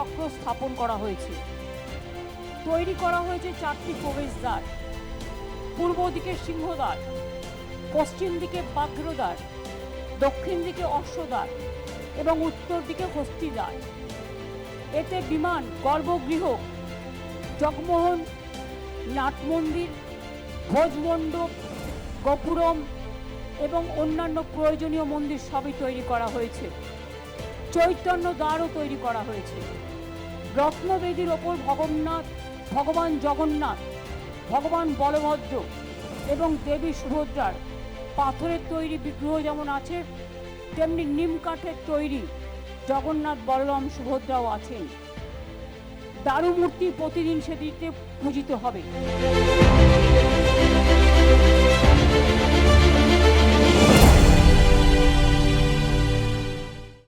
চক্র স্থাপন করা হয়েছে। তৈরি করা হয়েছে 4টি প্রবেশদ্বার, পূর্ব দিকে সিংহদ্বার, পশ্চিম দিকে ব্যাঘ্রদ্বার, দক্ষিণ দিকে অশ্বদ্বার এবং উত্তর দিকে হস্তিদ্বার। এতে বিমান, গর্ভগৃহ, জগমোহন, নাটমন্দির, ভোজমণ্ডপ, গোপুরম এবং অন্যান্য প্রয়োজনীয় মন্দির সবই তৈরি করা হয়েছে। চৈতন্য দ্বারও তৈরি করা হয়েছে। রত্নবেদীর ওপর ভগবান জগন্নাথ, ভগবান বলভদ্র এবং দেবী সুভদ্রার পাথরের তৈরি বিগ্রহ যেমন আছে, তেমনি নিম কাঠের তৈরি জগন্নাথ, বলরাম, সুভদ্রাও আছেন। দারু মূর্তি প্রতিদিন সেদিকে পূজিত হবে।